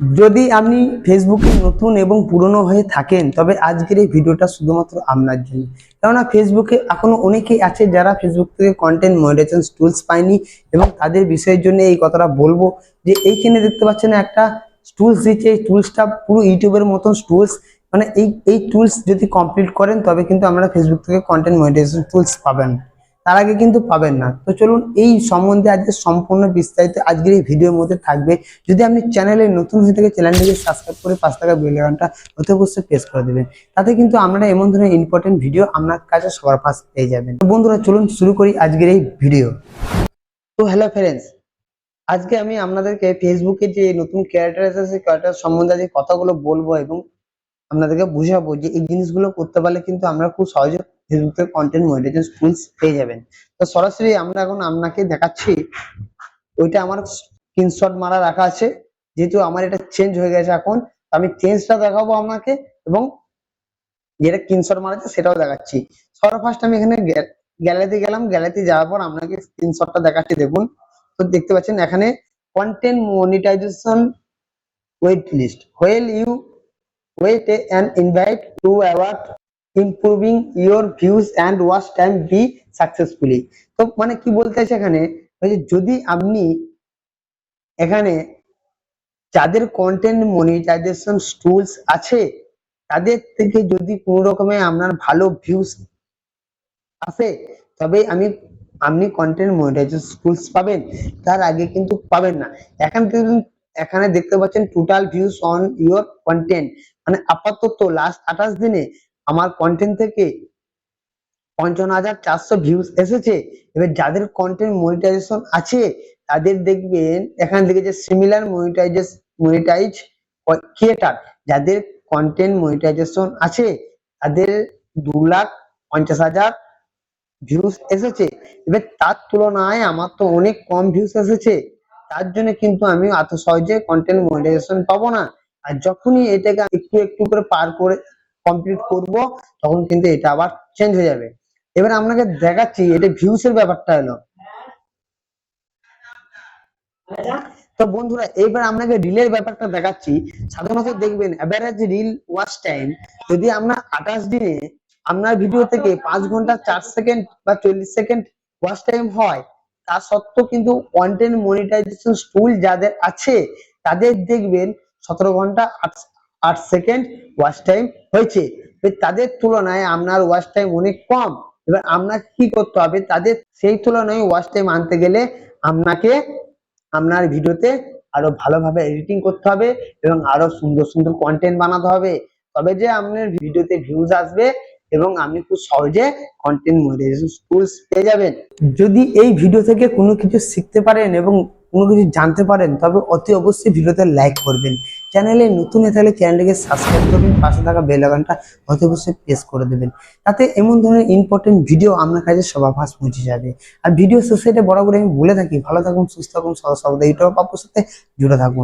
যদি আপনি ফেসবুকে নতুন এবং পুরনো হয়ে থাকেন তবে আজকের এই ভিডিওটা শুধুমাত্র আপনার জন্য। কেননা ফেসবুকে এখনো অনেকেই আছে যারা ফেসবুক থেকে কন্টেন্ট মনিটাইজেশন টুলস পায়নি এবং তাদের বিষয়ের জন্য এই কথাটা বলবো যে এইখানে দেখতে পাচ্ছেন একটা টুলস দিচ্ছে। এই টুলসটা পুরো ইউটিউবের মতন টুলস, মানে এই টুলস যদি কমপ্লিট করেন তবে কিন্তু আমরা ফেসবুক থেকে কন্টেন্ট মনিটাইজেশন টুলস পাবেন, তার আগে কিন্তু পাবেন না। তো চলুন এই সম্বন্ধে আজকে সম্পূর্ণ বিস্তারিত আজকের এই ভিডিওর মধ্যে থাকবে। যদি আপনি চ্যানেলে নতুন হয়ে থাকে চ্যানেলটিকে সাবস্ক্রাইব করে পাঁচ টাকা বেল আইকনটা অতি অবশ্যই প্রেস করে দেবেন, তাতে কিন্তু আমরা এমন ধরনের ইম্পর্টেন্ট ভিডিও আপনার কাছে সবার ফার্স্ট পেয়ে যাবেন। তো বন্ধুরা চলুন শুরু করি আজকের এই ভিডিও। তো হ্যালো ফ্রেন্ডস, আজকে আমি আপনাদেরকে ফেসবুকে যে নতুন ক্যারেক্টার আছে সেই ক্যারেক্টার সম্বন্ধে আজকে কথাগুলো বলবো এবং আপনাদেরকে বুঝাবো যে এই জিনিসগুলো করতে পারলে কিন্তু আমরা খুব সহজে ফেসবুক থেকে কন্টেন্ট মনিটাইজেশন টুলস পেয়ে যাবেন। তো সরাসরি আমরা এখন আপনাকে দেখাচ্ছি, ওইটা আমার স্ক্রিনশট মারা রাখা আছে, যেহেতু আমার এটা চেঞ্জ হয়ে গেছে এখন। আমি চেঞ্জটা দেখাবো আপনাকে এবং যেটা স্ক্রিনশট মারা আছে সেটাও দেখাচ্ছি। সবার ফার্স্ট আমি এখানে গ্যালারিতে গেলাম, গ্যালারিতে যাওয়ার পর আপনাকে স্ক্রিনশটটা দেখাচ্ছি। দেখুন, তো দেখতে পাচ্ছেন এখানে content monetization wait list, while you wait and invite to award improving your views and watch time be successfully। তো মানে কি বলতে চাইছে এখানে, যদি আপনি এখানে যাদের কন্টেন্ট মনিটাইজেশন টুলস আছে তাদের থেকে যদি কোনো রকমে আপনার ভালো ভিউজ আসে তবে আপনি কন্টেন্ট মনিটাইজেশন টুলস পাবেন, তার আগে কিন্তু পাবেন না। এখানে দেখতে পাচ্ছেন total views on your content, মানে আপাতত লাস্ট 28 দিনে আমার কন্টেন্ট থেকে 55,400 ভিউজ এসেছে। এবার যাদের কন্টেন্ট মনিটাইজেশন আছে তাদের দেখবেন এখানে লিখেছে সিমিলার মনিটাইজ ক্রিয়েটার, যাদের কন্টেন্ট মনিটাইজেশন আছে তাদের 2,50,000 ভিউজ এসেছে। এবার তার তুলনায় আমার তো অনেক কম ভিউজ এসেছে, তার জন্য কিন্তু আমি এত সহজে কন্টেন্ট মনিটাইজেশন পাবো না। আর যখনই এটাকে একটু একটু করে পার করে কমপ্লিট করব তখন কিন্তু এটা আবার চেঞ্জ হয়ে যাবে। এবার আপনাকে দেখাচ্ছি এটা ভিউস এর ব্যাপারটা হলো। তো বন্ধুরা এবার আপনাকে রিলের ব্যাপারটা দেখাচ্ছি। সাধারণত দেখবেন এভারেজ রিল ওয়াচ টাইম যদি আমরা 28 দিনে আপনার ভিডিও থেকে 5 ঘন্টা 4 সেকেন্ড বা 40 সেকেন্ড ওয়াচ টাইম হয়, তা সত্ত্বেও কিন্তু কন্টেন্ট মনিটাইজেশন টুল যাদের আছে তাদের দেখবেন 17 ঘন্টা 8 সেকেন্ড ওয়াচ টাইম হয়েছে। তাদের তুলনায় আপনার ওয়াচ টাইম অনেক কম। এবার আপনাকে কি করতে হবে, তাদের সেই তুলনায় ওয়াচ টাইম আনতে গেলে আপনাকে আপনার ভিডিওতে আরো ভালোভাবে এডিটিং করতে হবে এবং আরো সুন্দর সুন্দর কন্টেন্ট বানাতে হবে, তবে যে আপনার ভিডিওতে ভিউজ আসবে এবং আপনি খুব সহজে কন্টেন্ট মনিটাইজেশন টুলস পেয়ে যাবেন। যদি এই ভিডিও থেকে কোনো কিছু শিখতে পারেন এবং কোনো কিছু জানতে পারেন তবে অতি অবশ্যই ভিডিওতে লাইক করবেন। চ্যানেলে নতুন হয়ে থাকলে চ্যানেলটিকে সাবস্ক্রাইব করবেন, পাশে থাকা বেল আইকনটা অতি অবশ্যই প্রেস করে দেবেন, তাতে এমন ধরনের ইম্পর্টেন্ট ভিডিও আপনার কাছে সবার ফার্স্ট পৌঁছে যাবে। আর ভিডিও শেষে বরাবর আমি বলে থাকি ভালো থাকুন, সুস্থ থাকুন, সদা সর্বদা ইউটিউব পাপুর সাথে জুড়ে থাকুন।